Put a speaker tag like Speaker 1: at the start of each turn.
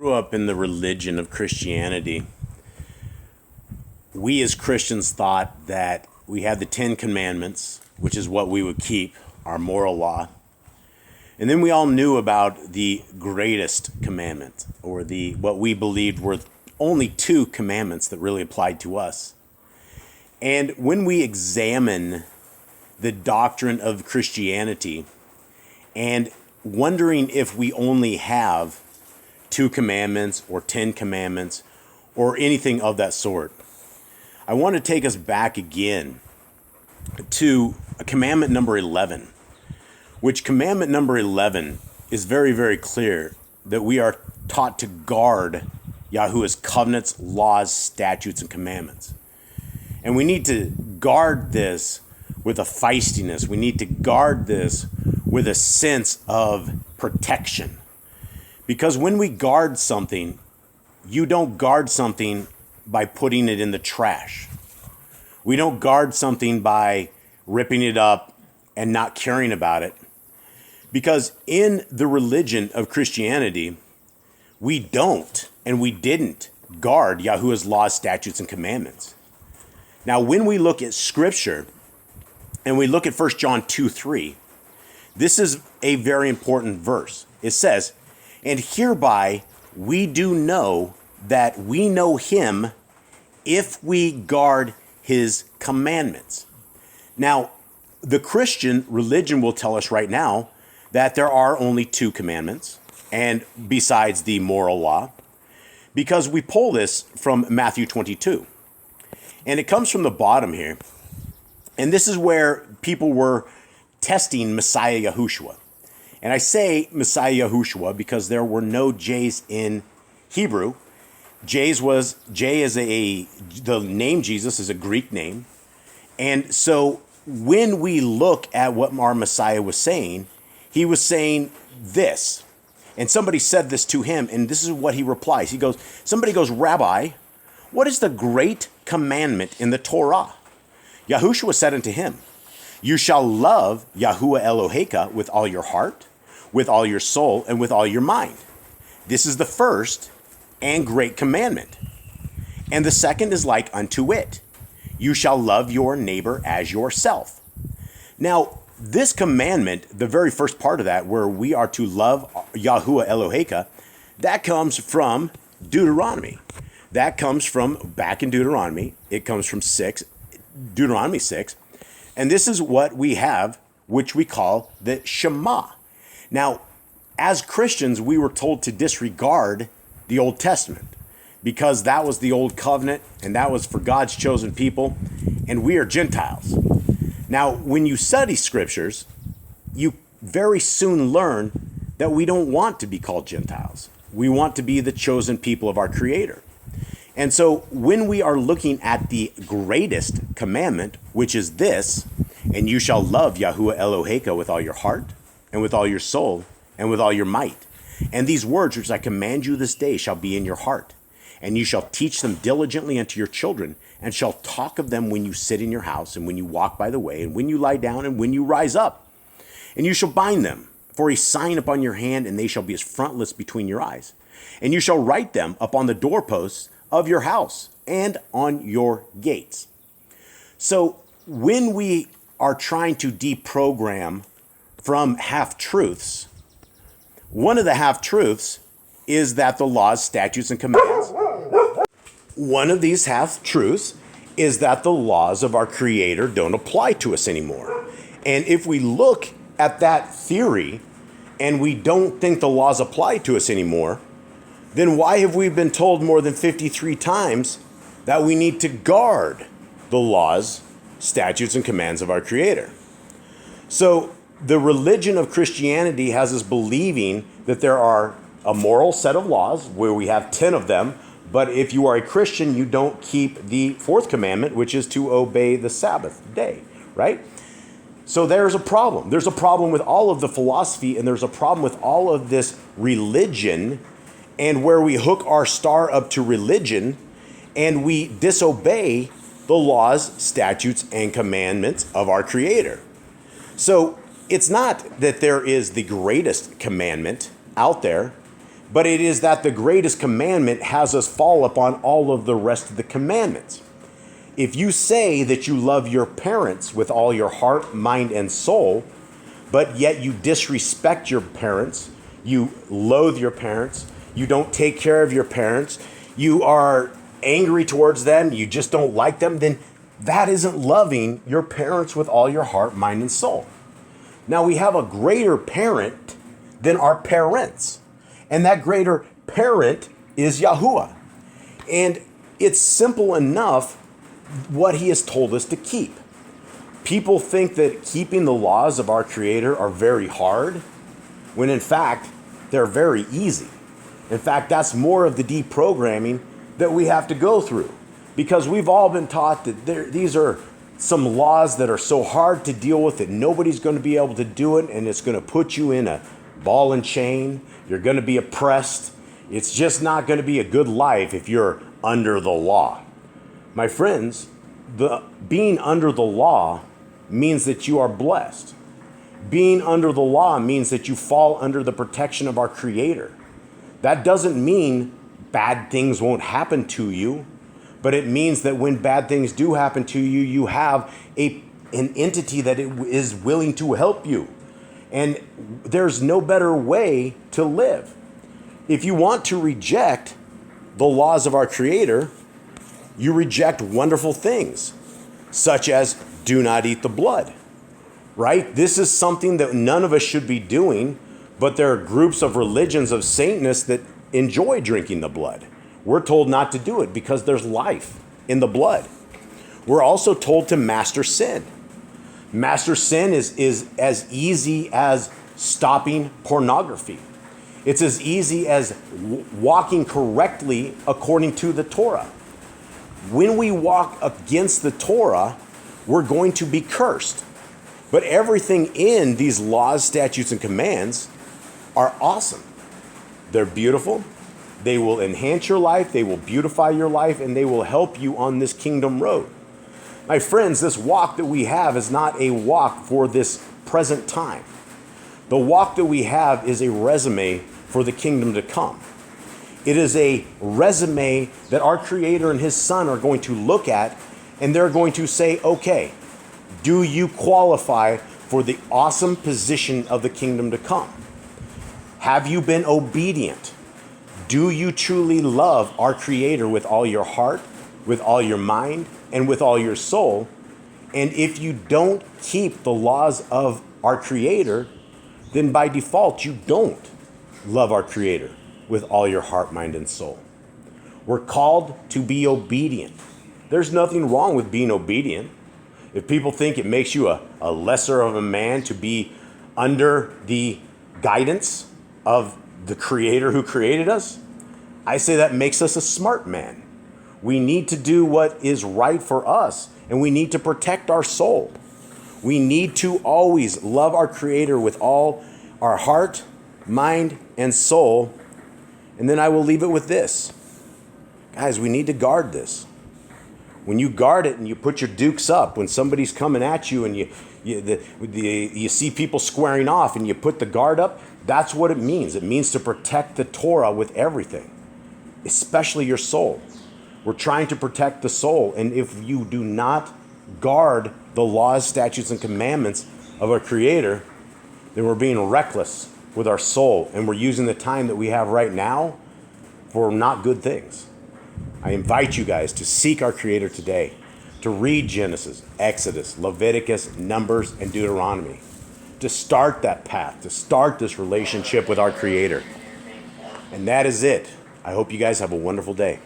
Speaker 1: Grew up in the religion of Christianity. We as Christians thought that we had the 10 Commandments, which is what we would keep, our moral law. And then we all knew about the greatest commandment, or what we believed were only 2 commandments that really applied to us. And when we examine the doctrine of Christianity and wondering if we only have 2 commandments or 10 commandments or anything of that sort, I want to take us back again to commandment number 11, which commandment number 11 is very, very clear that we are taught to guard Yahuwah's covenants, laws, statutes, and commandments. And we need to guard this with a feistiness. We need to guard this with a sense of protection. Because when we guard something, you don't guard something by putting it in the trash. We don't guard something by ripping it up and not caring about it. Because in the religion of Christianity, we don't and we didn't guard Yahuwah's laws, statutes, and commandments. Now, when we look at Scripture and we look at 1 John 2:3, this is a very important verse. It says, "And hereby we do know that we know him if we guard his commandments." Now, the Christian religion will tell us right now that there are only 2 commandments, and besides the moral law, because we pull this from Matthew 22. And it comes from the bottom here. And this is where people were testing Messiah Yahushua. And I say Messiah Yahushua because there were no J's in Hebrew. The name Jesus is a Greek name. And so when we look at what our Messiah was saying, he was saying this. And somebody said this to him, and this is what he replies. Somebody goes, "Rabbi, what is the great commandment in the Torah?" Yahushua said unto him, "You shall love Yahuwah Eloheka with all your heart, with all your soul, and with all your mind. This is the first and great commandment. And the second is like unto it. You shall love your neighbor as yourself." Now, this commandment, the very first part of that, where we are to love Yahuwah Eloheka, that comes from Deuteronomy. That comes from back in Deuteronomy. It comes from Deuteronomy 6. And this is what we have, which we call the Shema. Now, as Christians, we were told to disregard the Old Testament because that was the old covenant and that was for God's chosen people, and we are Gentiles. Now, when you study scriptures, you very soon learn that we don't want to be called Gentiles. We want to be the chosen people of our Creator. And so when we are looking at the greatest commandment, which is this, "And you shall love Yahuwah Eloheka with all your heart and with all your soul and with all your might. And these words which I command you this day shall be in your heart. And you shall teach them diligently unto your children, and shall talk of them when you sit in your house, and when you walk by the way, and when you lie down, and when you rise up. And you shall bind them for a sign upon your hand, and they shall be as frontlets between your eyes. And you shall write them upon the doorposts of your house and on your gates." So when we are trying to deprogram from half-truths, one of the half-truths is that the laws, statutes, and commands. One of these half-truths is that the laws of our Creator don't apply to us anymore. And if we look at that theory and we don't think the laws apply to us anymore, then why have we been told more than 53 times that we need to guard the laws, statutes, and commands of our Creator? So the religion of Christianity has us believing that there are a moral set of laws where we have 10 of them, but if you are a Christian, you don't keep the 4th commandment, which is to obey the Sabbath day, right? So there's a problem. There's a problem with all of the philosophy, and there's a problem with all of this religion, and where we hook our star up to religion and we disobey the laws, statutes, and commandments of our Creator. So it's not that there is the greatest commandment out there, but it is that the greatest commandment has us fall upon all of the rest of the commandments. If you say that you love your parents with all your heart, mind, and soul, but yet you disrespect your parents, you loathe your parents, you don't take care of your parents, you are angry towards them, you just don't like them, then that isn't loving your parents with all your heart, mind, and soul. Now we have a greater parent than our parents. And that greater parent is Yahuwah. And it's simple enough what he has told us to keep. People think that keeping the laws of our Creator are very hard, when in fact, they're very easy. In fact, that's more of the deprogramming that we have to go through. Because we've all been taught that these are some laws that are so hard to deal with that nobody's going to be able to do it, and it's going to put you in a ball and chain. You're going to be oppressed. It's just not going to be a good life if you're under the law. My friends, being under the law means that you are blessed. Being under the law means that you fall under the protection of our Creator. That doesn't mean bad things won't happen to you, but it means that when bad things do happen to you, you have an entity that is willing to help you. And there's no better way to live. If you want to reject the laws of our Creator, you reject wonderful things, such as do not eat the blood, right? This is something that none of us should be doing, but there are groups of religions of Satanists that enjoy drinking the blood. We're told not to do it because there's life in the blood. We're also told to master sin. Master sin is as easy as stopping pornography. It's as easy as walking correctly according to the Torah. When we walk against the Torah, we're going to be cursed. But everything in these laws, statutes, and commands are awesome. They're beautiful. They will enhance your life. They will beautify your life, and they will help you on this kingdom road. My friends, this walk that we have is not a walk for this present time. The walk that we have is a resume for the kingdom to come. It is a resume that our Creator and His Son are going to look at, and they're going to say, okay, do you qualify for the awesome position of the kingdom to come? Have you been obedient? Do you truly love our Creator with all your heart, with all your mind, and with all your soul? And if you don't keep the laws of our Creator, then by default, you don't love our Creator with all your heart, mind, and soul. We're called to be obedient. There's nothing wrong with being obedient. If people think it makes you a lesser of a man to be under the guidance of the Creator who created us, I say that makes us a smart man. We need to do what is right for us, and we need to protect our soul. We need to always love our Creator with all our heart, mind, and soul. And then I will leave it with this. Guys, we need to guard this. When you guard it and you put your dukes up, when somebody's coming at you and you see people squaring off and you put the guard up, that's what it means. It means to protect the Torah with everything, especially your soul. We're trying to protect the soul. And if you do not guard the laws, statutes, and commandments of our Creator, then we're being reckless with our soul. And we're using the time that we have right now for not good things. I invite you guys to seek our Creator today, to read Genesis, Exodus, Leviticus, Numbers, and Deuteronomy, to start that path, to start this relationship with our Creator. And that is it. I hope you guys have a wonderful day.